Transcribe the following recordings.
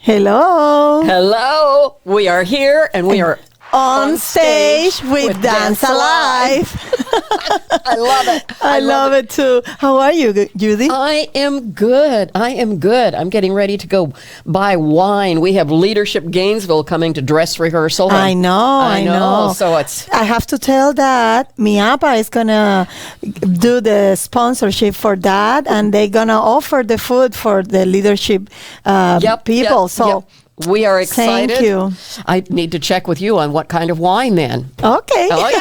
Hello. Hello. We are here and we are on stage with Dance Alive. I love it. I love it too. How are you, Judy? I am good. I'm getting ready to go buy wine. We have Leadership Gainesville coming to dress rehearsal. I know. So I have to tell that Miapa is going to do the sponsorship for that, and they're going to offer the food for the leadership people. We are excited. Thank you. I need to check with you on what kind of wine then. Okay. Oh, yeah.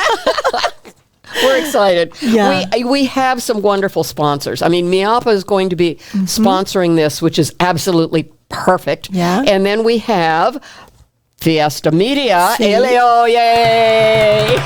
We're excited. Yeah. We have some wonderful sponsors. I mean, Miapa is going to be sponsoring this, which is absolutely perfect. Yeah. And then we have Fiesta Media. Elio, yay!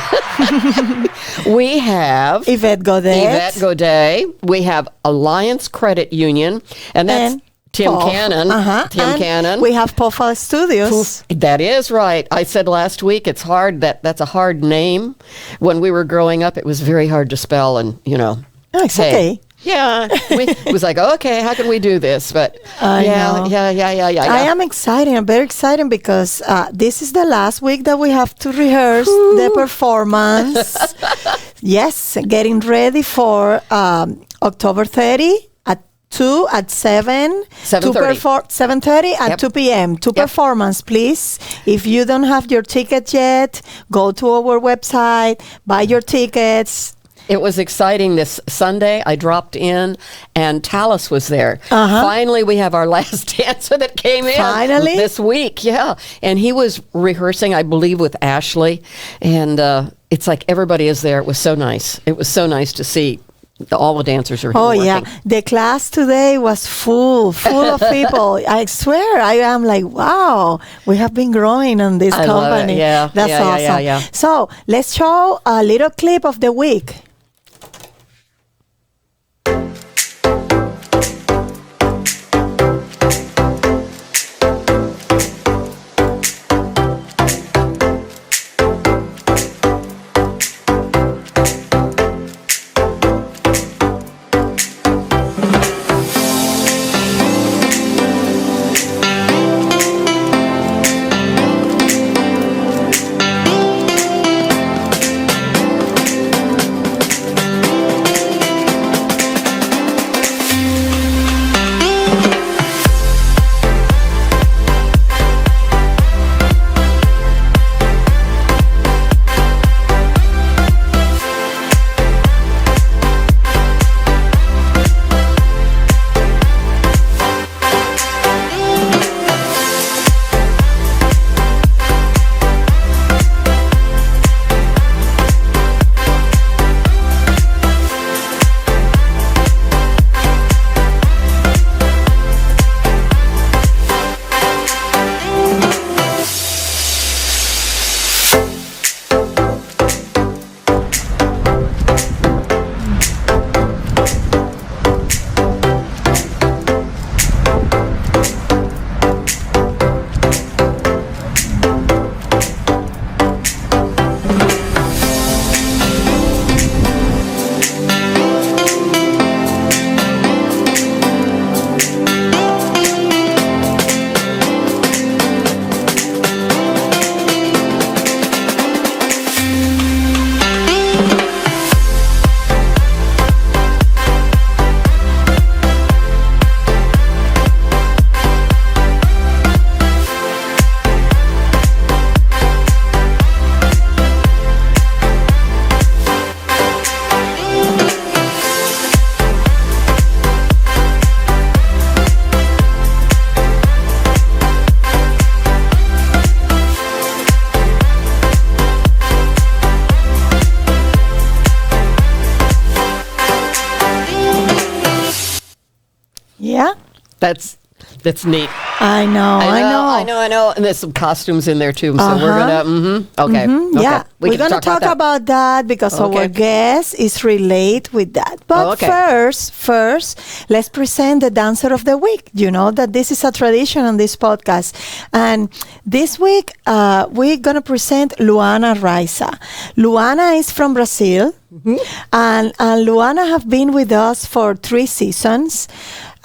We have Yvette Godet. We have Alliance Credit Union. And that's Tim Cannon. Cannon. We have Pofa Studios. That is right. I said last week it's hard. That's a hard name. When we were growing up, it was very hard to spell, and it's okay. Yeah, it was like, okay, how can we do this? But yeah. I am excited. I'm very excited because this is the last week that we have to rehearse the performance. Yes, getting ready for October 30. 2 at 7:30 at 2 p.m. Performance, please. If you don't have your ticket yet, go to our website, buy your tickets. It was exciting this Sunday. I dropped in and Talus was there. Finally, we have our last dancer that came in this week. Yeah. And he was rehearsing, I believe, with Ashley. And it's like everybody is there. It was so nice. It was so nice to see. All the dancers are here working. Yeah. The class today was full of people. I swear, I am like, wow, we have been growing on this company. Love it. Yeah. That's awesome. Yeah. So let's show a little clip of the week. That's neat. I know. And there's some costumes in there too. So we're gonna. Okay. Yeah, we're gonna talk about that because our guest is related with that. But first, let's present the dancer of the week. You know that this is a tradition on this podcast, and this week we're gonna present Luana Raiza. Luana is from Brazil, and Luana have been with us for 3 seasons.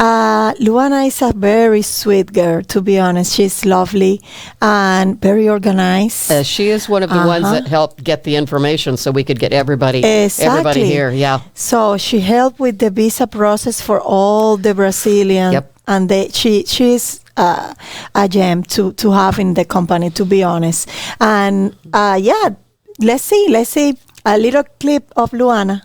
Luana is a very sweet girl, to be honest. She's lovely and very organized. She is one of the ones that helped get the information so we could get everybody here. Yeah. So she helped with the visa process for all the Brazilians. Yep. And she's a gem to have in the company, to be honest. And let's see a little clip of Luana.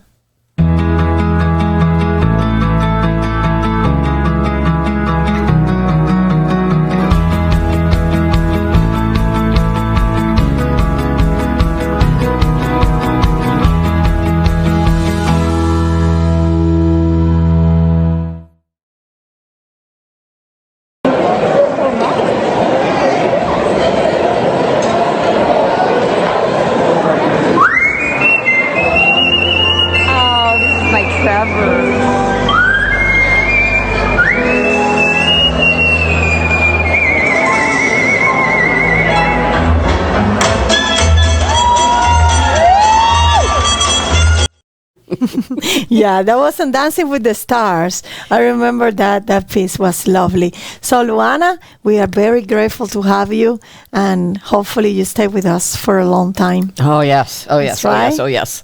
Yeah, that wasn't Dancing with the Stars. I remember that piece was lovely. So, Luana, we are very grateful to have you, and hopefully you stay with us for a long time. Oh, yes. Oh, yes. Right? Oh, yes.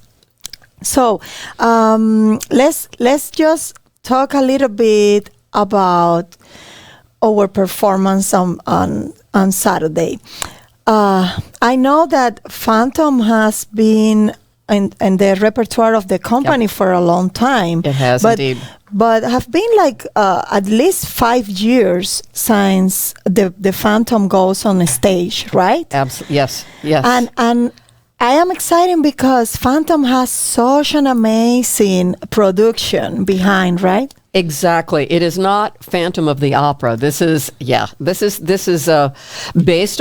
So, let's just talk a little bit about our performance on Saturday. I know that Phantom has been in the repertoire of the company for a long time. It has indeed. But have been like at least 5 years since the Phantom goes on the stage, right? Absolutely. Yes. Yes. And I am excited because Phantom has such an amazing production behind, right? Exactly. It is not Phantom of the Opera. This is based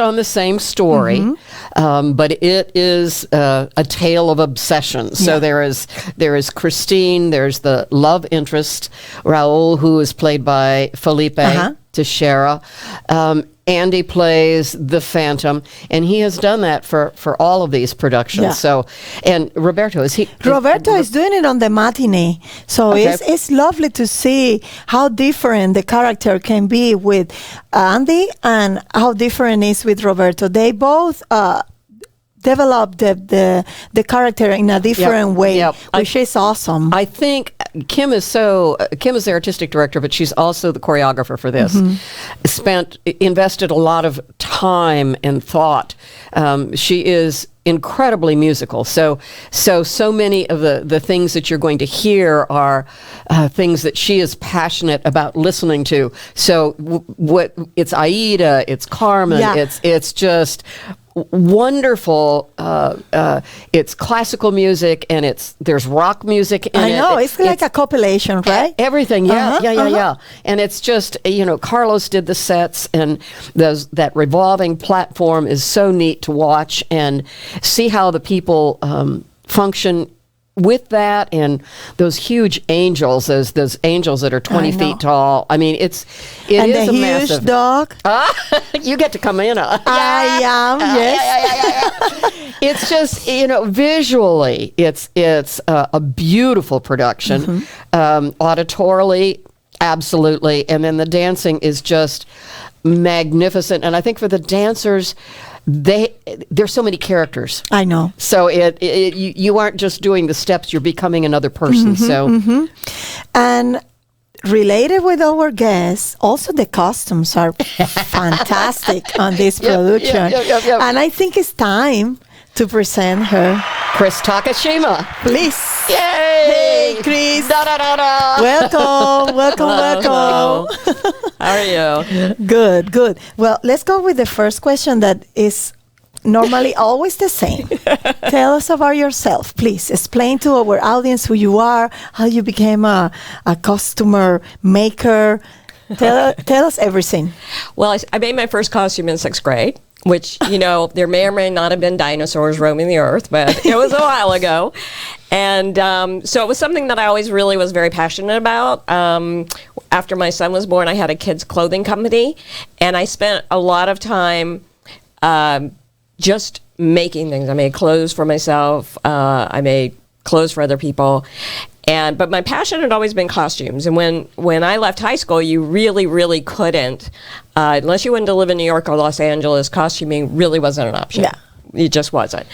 on the same story, but it is a tale of obsession. So there is Christine. There's the love interest, Raul, who is played by Felipe Teixeira. Andy plays the Phantom, and he has done that for all of these productions. Yeah. So, and Roberto, is he? Roberto is doing it on the matinee. So it's lovely to see how different the character can be with Andy and how different it is with Roberto. They both develop the character in a different way, which is awesome. I think Kim is the artistic director, but she's also the choreographer for this. Invested a lot of time and thought. She is incredibly musical. So many of the things that you're going to hear are things that she is passionate about listening to. So it's Aida, it's Carmen, it's just wonderful. It's classical music, and there's rock music in it. I know, it's like a compilation, right? Everything, yeah. And it's just, Carlos did the sets, and that revolving platform is so neat to watch and see how the people function with that, and those huge angels, those angels that are 20 feet tall. I mean, it is a massive. Huge dog. You get to come in. I am. Yes. It's just, visually, it's a beautiful production. Auditorily, absolutely, and then the dancing is just magnificent. And I think for the dancers, there's so many characters. I know. So you aren't just doing the steps; you're becoming another person. And related with our guests, also the costumes are fantastic on this production. Yep. And I think it's time to present her, Chris Takashima. Please. Yay! Hey, Chris. Welcome. Hello. How are you? Good. Well, let's go with the first question that is normally always the same. Tell us about yourself, please. Explain to our audience who you are, how you became a costumer maker. Tell us everything. Well, I made my first costume in 6th grade, which, there may or may not have been dinosaurs roaming the earth, but it was a while ago. And so it was something that I always really was very passionate about. After my son was born, I had a kids' clothing company, and I spent a lot of time just making things. I made clothes for myself. I made clothes for other people. But my passion had always been costumes. And when I left high school, you really, really couldn't, unless you wanted to live in New York or Los Angeles, costuming really wasn't an option. Yeah. It just wasn't.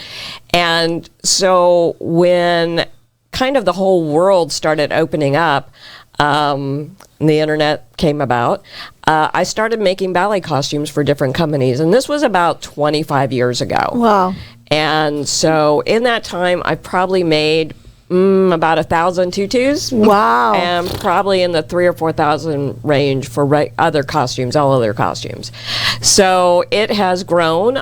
And so when kind of the whole world started opening up, the internet came about, I started making ballet costumes for different companies. And this was about 25 years ago. Wow. And so in that time, I probably made about 1,000 tutus. Wow. And probably in the 3,000 or 4,000 range for other costumes, all other costumes. So it has grown.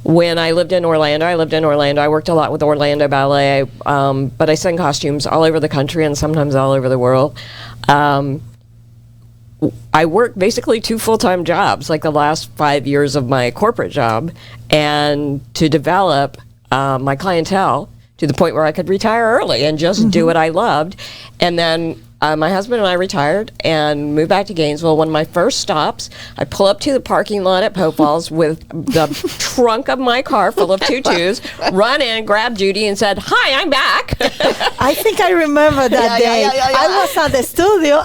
When I lived in Orlando, I worked a lot with Orlando Ballet, but I send costumes all over the country and sometimes all over the world. I work basically 2 full-time jobs, like the last 5 years of my corporate job, and to develop my clientele to the point where I could retire early and just do what I loved. And then my husband and I retired and moved back to Gainesville. One of my first stops, I pull up to the parking lot at Poe Falls with the trunk of my car full of tutus, run in, grab Judy, and said, "Hi, I'm back." I think I remember that day. I was at the studio.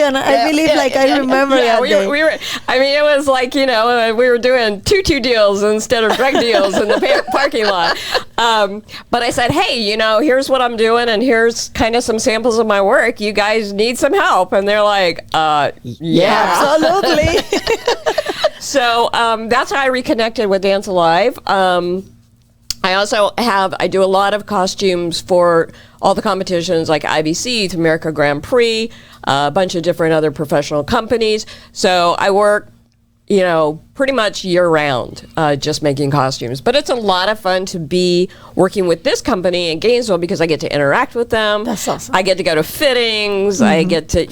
And I believe I remember that day. We were. I mean, it was like, we were doing tutu deals instead of drug deals in the parking lot. But I said, "Hey, here's what I'm doing, and here's kind of some samples of my work. You guys need some help?" And they're like, yeah. Absolutely. So that's how I reconnected with Dance Alive. I do a lot of costumes for all the competitions like IBC, to America Grand Prix, a bunch of different other professional companies. So I work, pretty much year-round, just making costumes. But it's a lot of fun to be working with this company in Gainesville because I get to interact with them. That's awesome. I get to go to fittings. I get to,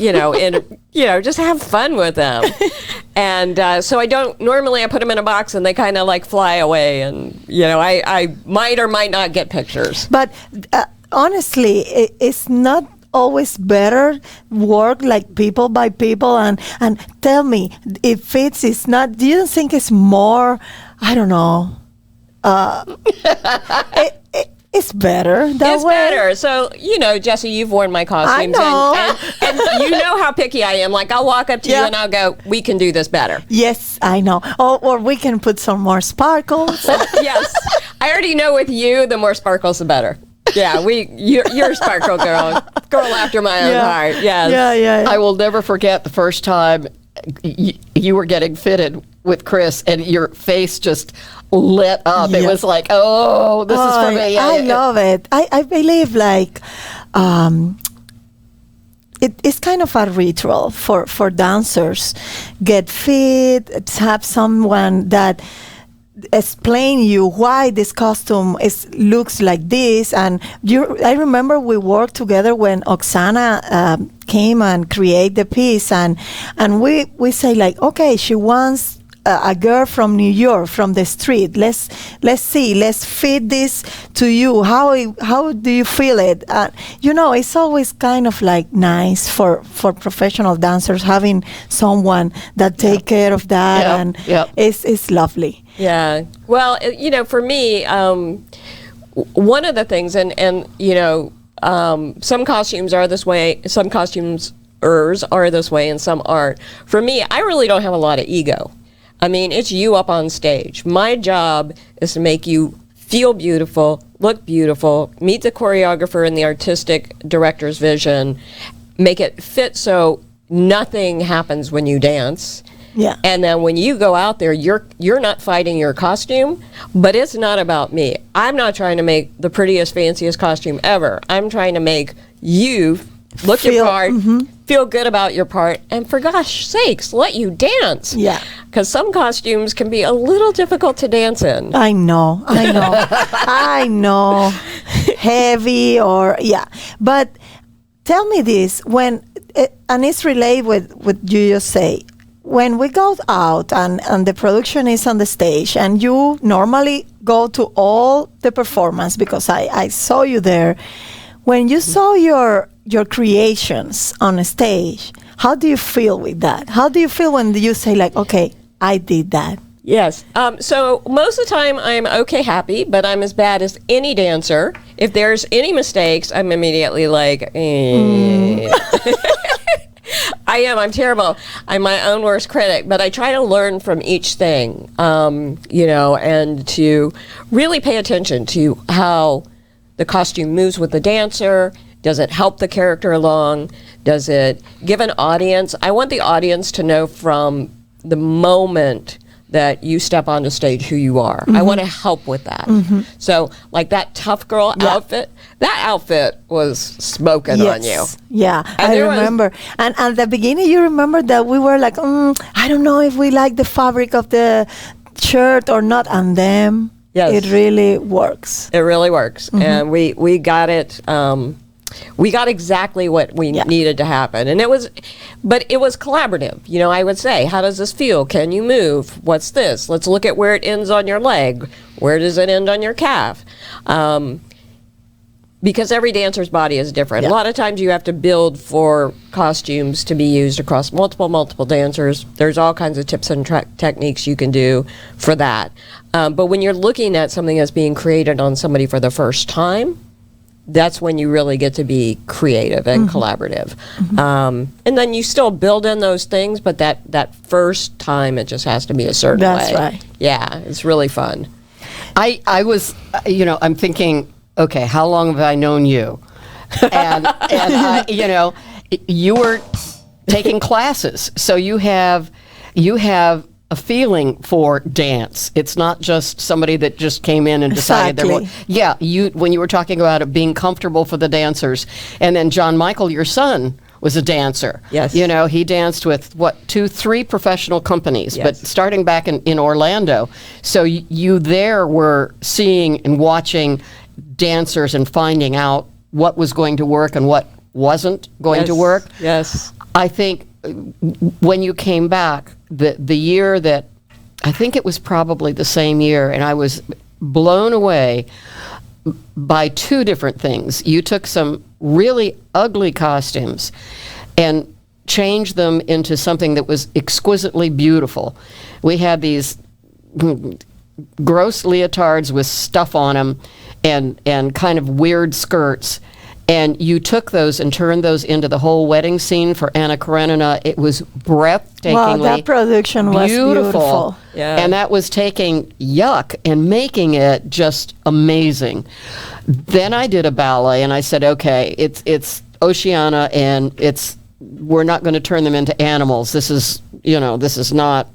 just have fun with them. And so I put them in a box and they kind of fly away. And, I might or might not get pictures. But honestly, it's not always better work like people by people, and tell me if it's not, do you think it's more, I don't know, it's better that way? It's better. So, Jessie, you've worn my costumes. I know. And you know how picky I am. I'll walk up to you and I'll go, "We can do this better." Yes, I know. Or we can put some more sparkles. Yes. I already know with you, the more sparkles, the better. Yeah, you're a sparkle girl after my own heart. Yes. Yeah. I will never forget the first time you were getting fitted with Chris, and your face just lit up. Yeah. It was like, oh, this is for me. I love it. I believe it's kind of a ritual for dancers. Get fit, have someone that explain you why this costume looks like this. And I remember we worked together when Oksana came and created the piece, and we say okay, she wants a girl from New York, from the street. Let's fit this to you. How do you feel it? It's always kind of nice for professional dancers having someone that take care of that, and it's lovely. Yeah. Well, for me, one of the things, and some costumes are this way, some costumers are this way, and some aren't. For me, I really don't have a lot of ego. I mean, it's you up on stage. My job is to make you feel beautiful, look beautiful, meet the choreographer and the artistic director's vision, make it fit so nothing happens when you dance. Yeah. And then when you go out there, you're not fighting your costume, but it's not about me. I'm not trying to make the prettiest, fanciest costume ever. I'm trying to make you look your part, feel good about your part, and for gosh sakes, let you dance. Yeah. Because some costumes can be a little difficult to dance in. I know. I know. Heavy But tell me this, and it's related with what you just say. When we go out and the production is on the stage, and you normally go to all the performance because I saw you there. When you saw your creations on a stage, how do you feel with that? How do you feel when you say okay, I did that? Yes. So most of the time I'm okay, happy, but I'm as bad as any dancer if there's any mistakes, I'm immediately like, I'm terrible. I'm my own worst critic, but I try to learn from each thing, and to really pay attention to how the costume moves with the dancer. Does it help the character along? Does it give an audience? I want the audience to know from the moment that you step on the stage who you are. I want to help with that. So like that tough girl outfit, that outfit was smoking on you. Yeah, and I remember. And at the beginning, you remember that we were like, I don't know if we like the fabric of the shirt or not. And then it really works. It really works. And we got it. We got exactly what we needed to happen. And it was collaborative. I would say, how does this feel? Can you move? What's this? Let's look at where it ends on your leg. Where does it end on your calf? Because every dancer's body is different. A lot of times you have to build for costumes to be used across multiple dancers. There's all kinds of tips and techniques you can do for that. But when you're looking at something that's being created on somebody for the first time, that's when you really get to be creative and collaborative. And then you still build in those things, but that first time it just has to be a certain way. That's right. Yeah, it's really fun. I was, I'm thinking, okay, how long have I known you? And you were taking classes, so you have a feeling for dance. It's not just somebody that just came in and decided when you were talking about it being comfortable for the dancers. And then John Michael, your son, was a dancer. Yes. He danced with 3 professional companies, but starting back in Orlando. So you there were seeing and watching dancers and finding out what was going to work and what wasn't going to work. Yes. I think when you came back, the year that, I think it was probably the same year, and I was blown away by 2 different things. You took some really ugly costumes and changed them into something that was exquisitely beautiful. We had these gross leotards with stuff on them and kind of weird skirts. And you took those and turned those into the whole wedding scene for Anna Karenina. It was breathtakingly wow, that production was beautiful. Yeah. And that was taking yuck and making it just amazing. Then I did a ballet, and I said, okay, it's Oceania, and we're not going to turn them into animals. This is not.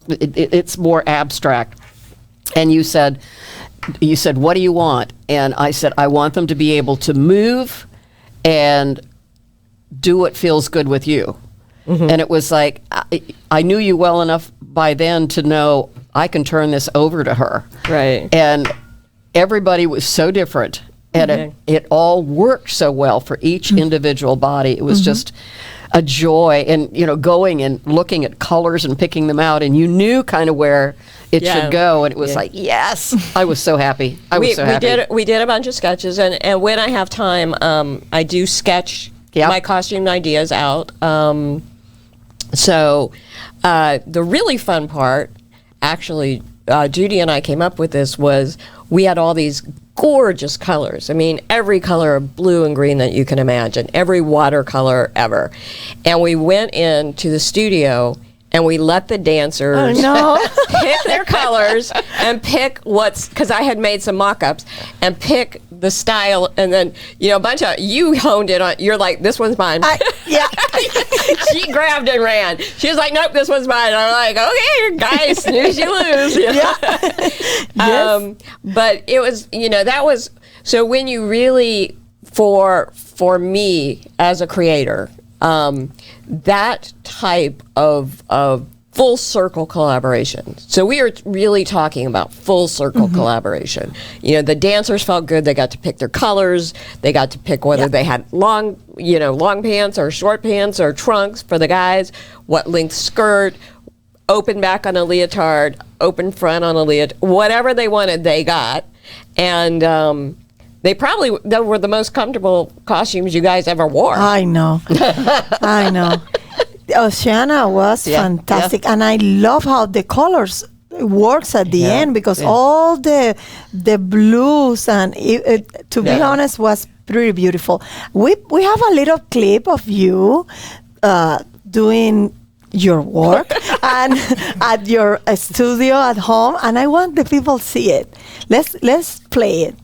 It's more abstract. And you said, what do you want? And I said, I want them to be able to move and do what feels good with you. And it was like, I knew you well enough by then to know I can turn this over to her. Right. And everybody was so different. And it all worked so well for each individual body. It was just a joy. And, going and looking at colors and picking them out. And you knew kind of where it should go. And it was like, yes. I was so happy. We did a bunch of sketches. And when I have time, I do sketch my costume ideas out. So the really fun part, actually, Judy and I came up with this, was we had all these gorgeous colors. I mean, every color of blue and green that you can imagine, every watercolor ever. And we went into the studio and we let the dancers pick their colors and pick because I had made some mock-ups, and pick the style, and then, a bunch of, you honed it on, you're like, this one's mine. She grabbed and ran. She was like, nope, this one's mine. I'm like, okay, guys, snooze, you lose. But it was, that was, so when you really, for me as a creator, that type of full circle collaboration. So we are really talking about full circle collaboration. The dancers felt good. They got to pick their colors. They got to pick whether they had long pants or short pants or trunks for the guys, what length skirt, open back on a leotard, open front on a leotard, whatever they wanted, they got. And they were the most comfortable costumes you guys ever wore. I know. Oceania was fantastic. And I love how the colors works at the end, because all the blues and to be honest, was pretty beautiful. We have a little clip of you doing your work and at your studio at home, and I want the people to see it. Let's play it.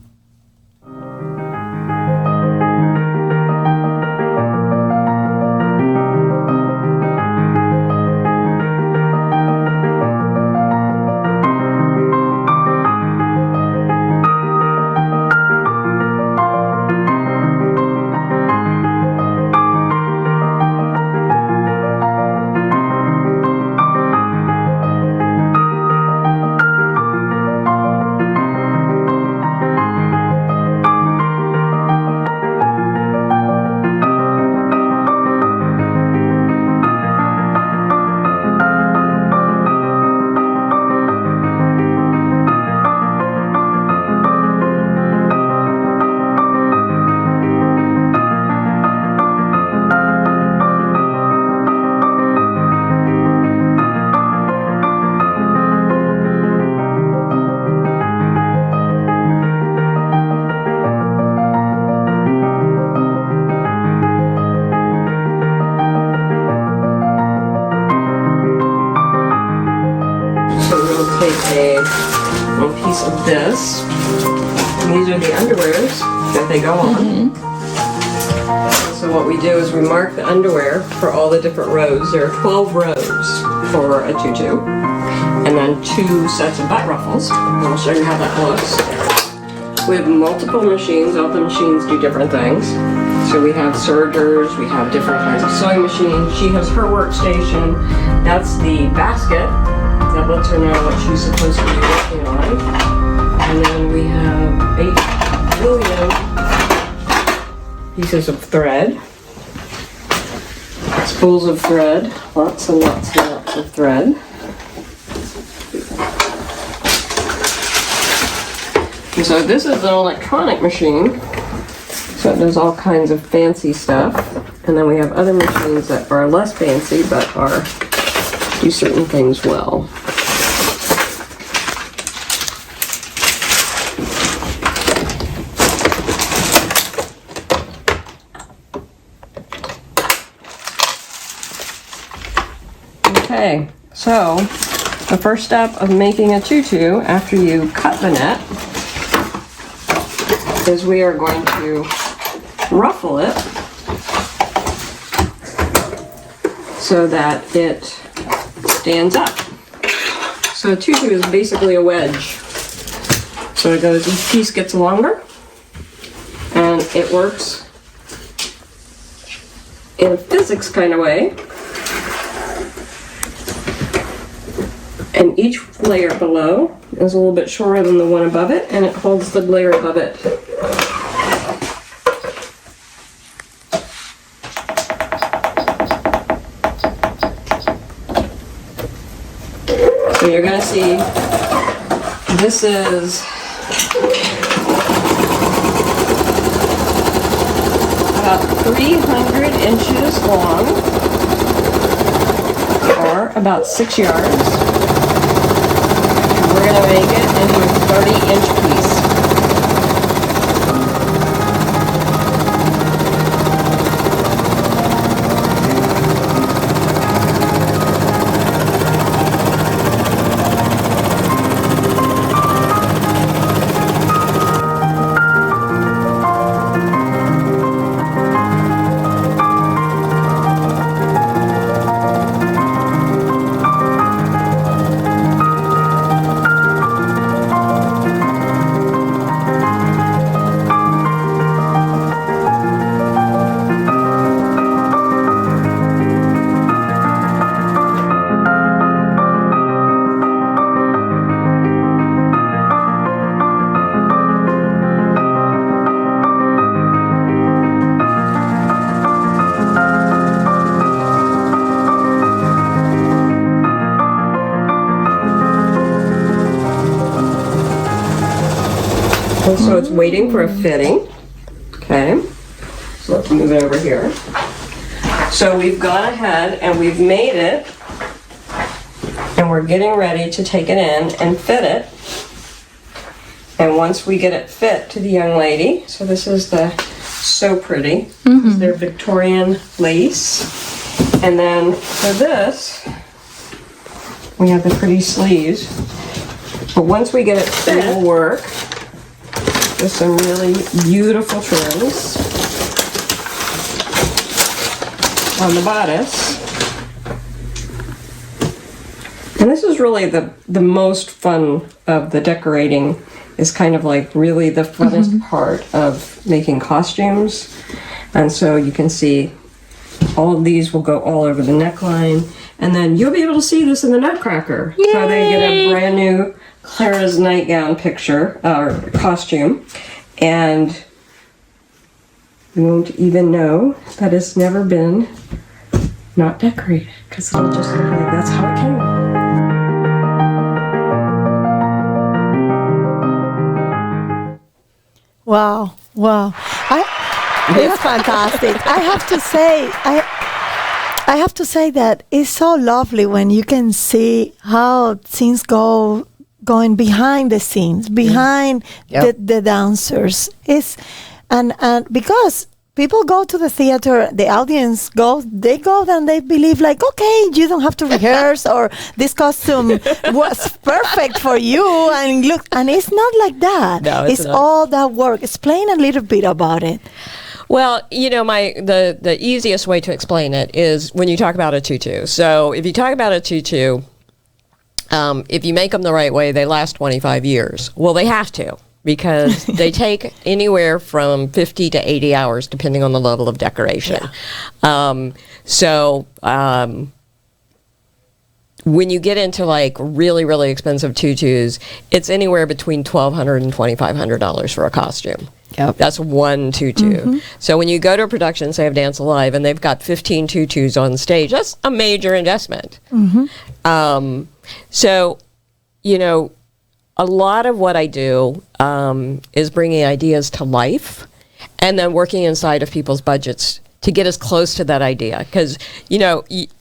One piece of this. And these are the underwears that they go on. So what we do is we mark the underwear for all the different rows. There are 12 rows for a tutu, and then 2 sets of butt ruffles. And I'll show you how that looks. We have multiple machines. All the machines do different things. So we have sergers, we have different kinds of sewing machines. She has her workstation. That's the basket that lets her know what she's supposed to be working on. And then we have 8 billion pieces of thread. Spools of thread. Lots and lots and lots of thread. And so this is an electronic machine. So it does all kinds of fancy stuff. And then we have other machines that are less fancy but do certain things well. Okay, so the first step of making a tutu after you cut the net is we are going to ruffle it so that it stands up. So a tutu is basically a wedge. So it goes, each piece gets longer, and it works in a physics kind of way. And each layer below is a little bit shorter than the one above it, and it holds the layer above it. So you're going to see, this is about 300 inches long, or about 6 yards. We're going to make it into a 30-inch piece. And so it's waiting for a fitting. Okay, so let's move it over here. So we've gone ahead and we've made it, and and we're getting ready to take it in and fit it. And once we get it fit to the young lady, so this is so pretty. This is their Victorian lace. And then for this, we have the pretty sleeves. But once we get it fit, we'll work with some really beautiful trims on the bodice. And this is really the most fun of the decorating, is kind of like really the funnest part of making costumes. And so you can see all of these will go all over the neckline. And then you'll be able to see this in the Nutcracker. Yay! So they get a brand new Clara's nightgown picture, or costume. And you won't even know that it's never been not decorated, because it'll just look like that's how it came. Wow. It's fantastic. I have to say that it's so lovely when you can see how things going behind the scenes, behind the dancers. And because people go to the theater, the audience they go and they believe like, okay, you don't have to rehearse, or this costume was perfect for you, and it's not like that. No, it's all that work. Explain a little bit about it. Well, the easiest way to explain it is when you talk about a tutu. So if you talk about a tutu, if you make them the right way, they last 25 years. Well, they have to, because they take anywhere from 50 to 80 hours, depending on the level of decoration. Yeah. When you get into like really, really expensive tutus, it's anywhere between $1,200 and $2,500 for a costume. Yep. That's one tutu. So when you go to a production, say of Dance Alive, and they've got 15 tutus on stage, that's a major investment. So, a lot of what I do is bringing ideas to life and then working inside of people's budgets to get as close to that idea. Because,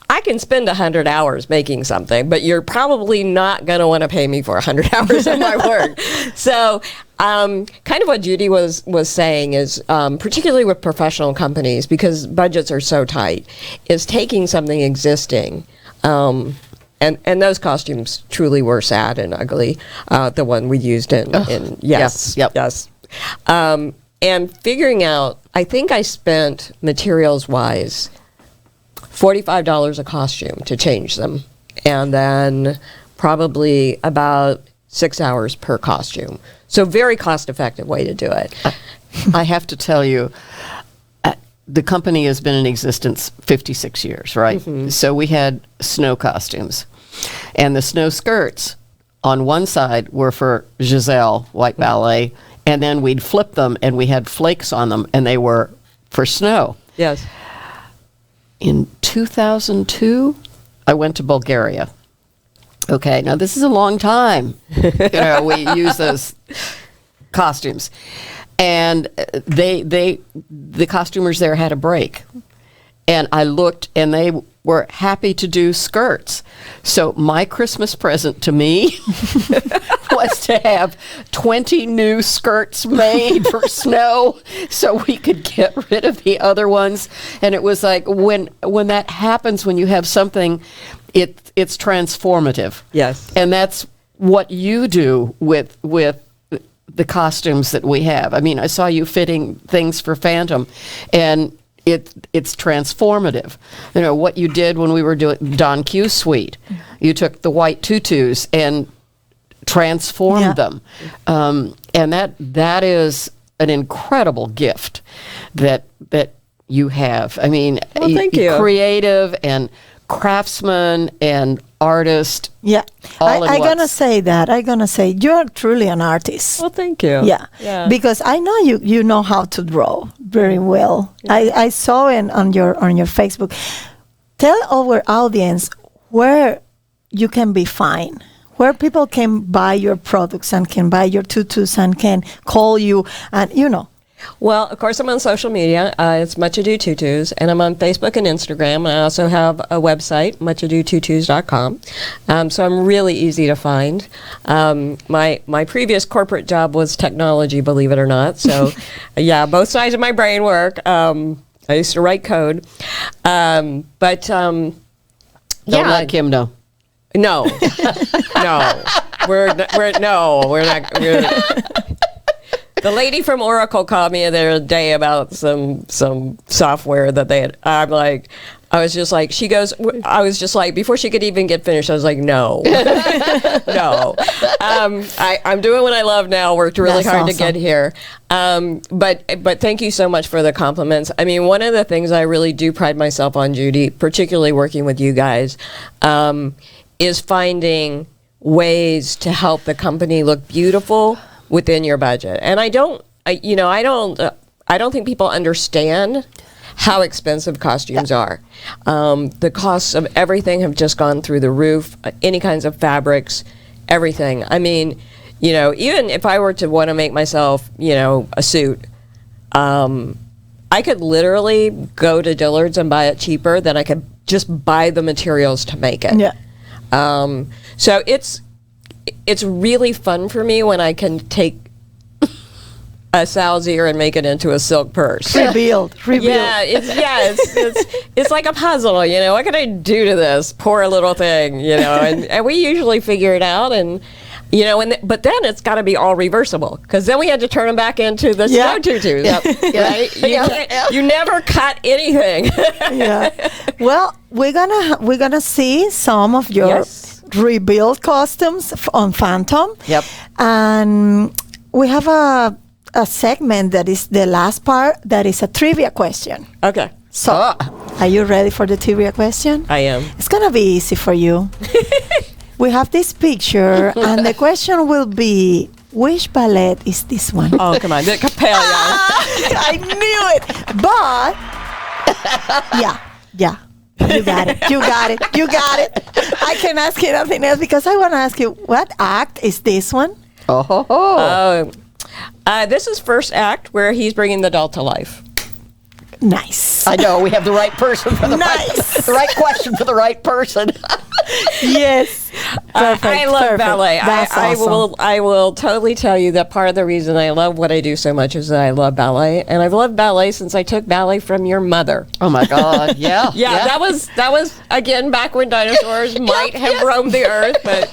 I can spend 100 hours making something, but you're probably not going to want to pay me for 100 hours of my work. So kind of what Judy was saying is, particularly with professional companies, because budgets are so tight, is taking something existing. And those costumes truly were sad and ugly. The one we used yes. And figuring out, I think I spent materials-wise $45 a costume to change them, and then probably about 6 hours per costume. So very cost-effective way to do it. I have to tell you, the company has been in existence 56 years, right? So we had snow costumes, and the snow skirts on one side were for Giselle, White Ballet, and then we'd flip them and we had flakes on them, and they were for snow. Yes. In 2002, I went to Bulgaria. Okay, now this is a long time. We use those costumes. And the costumers there had a break. And I looked, and they were happy to do skirts. So my Christmas present to me was to have 20 new skirts made for snow so we could get rid of the other ones. And it was like, when that happens, when you have something, it's transformative. Yes. And that's what you do with the costumes that we have. I mean, I saw you fitting things for Phantom, and it's transformative. What you did when we were doing Don Q Suite, you took the white tutus and transformed them. And that is an incredible gift that you have. I mean, well, thank you. Creative and craftsman and artist. Yeah. I'm going to say that. I'm going to say you're truly an artist. Well, thank you. Yeah. Because I know you know how to draw very well. Yeah. I saw it on your Facebook. Tell our audience where you can be found, where people can buy your products and can buy your tutus and can call you, and Well, of course, I'm on social media. It's Much Ado Tutus, and I'm on Facebook and Instagram. And I also have a website, muchadotutus.com. So I'm really easy to find. My previous corporate job was technology, believe it or not. So, yeah, both sides of my brain work. I used to write code, Don't let Kim know. No, no, we're not. The lady from Oracle called me the other day about some software that they had. I was just like, before she could even get finished, I was like, no, no. I'm doing what I love now. Worked really hard to get here. But thank you so much for the compliments. I mean, one of the things I really do pride myself on, Judy, particularly working with you guys, is finding ways to help the company look beautiful within your budget. And I don't think people understand how expensive costumes are. The costs of everything have just gone through the roof. Any kinds of fabrics, everything. I mean, even if I were to want to make myself, a suit, I could literally go to Dillard's and buy it cheaper than I could just buy the materials to make it. Yeah. So it's really fun for me when I can take a sow's ear and make it into a silk purse. Rebuild. Yeah, it's like a puzzle. What can I do to this poor little thing? And we usually figure it out, and but then it's got to be all reversible, because then we had to turn them back into the snow tutus. Yep. Right? You never cut anything. Yeah. Well, we're gonna see some of your rebuild costumes on Phantom. Yep. And we have a segment that is the last part, that is a trivia question. Okay. So, are you ready for the trivia question? I am. It's gonna be easy for you. We have this picture, and the question will be, which ballet is this one? Oh, come on. The Capella. I knew it. But, yeah. You got it. I can ask you nothing else, because I want to ask you, what act is this one? This is first act, where he's bringing the doll to life. Nice. I know, we have the right person for the right question for the right person. Yes. Perfect. I love ballet. That's awesome. I will totally tell you that part of the reason I love what I do so much is that I love ballet, and I've loved ballet since I took ballet from your mother. Oh my God! Yeah. That was again back when dinosaurs might have roamed the earth, but.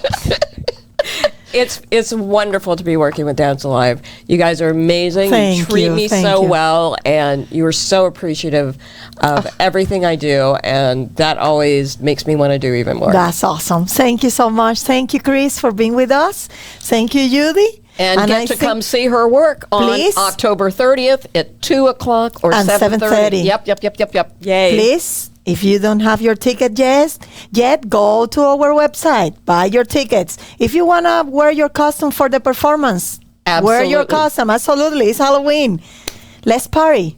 It's wonderful to be working with Dance Alive. You guys are amazing. You treat me so well, and you are so appreciative of everything I do, and that always makes me want to do even more. That's awesome. Thank you so much. Thank you, Chris, for being with us. Thank you, Judy. And get to come see her work on October 30th at 2 o'clock or 7:30. Yep. Yay. Please, if you don't have your ticket yet, go to our website, buy your tickets. If you want to wear your costume for the performance, wear your costume. Absolutely. It's Halloween. Let's party.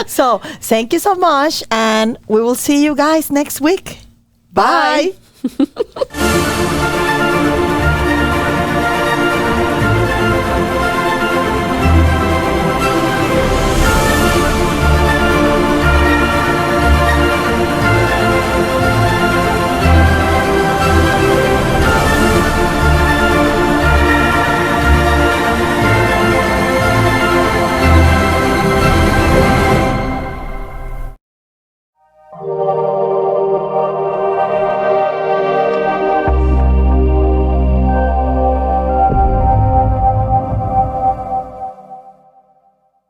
So, thank you so much, and we will see you guys next week. Bye. Thank you.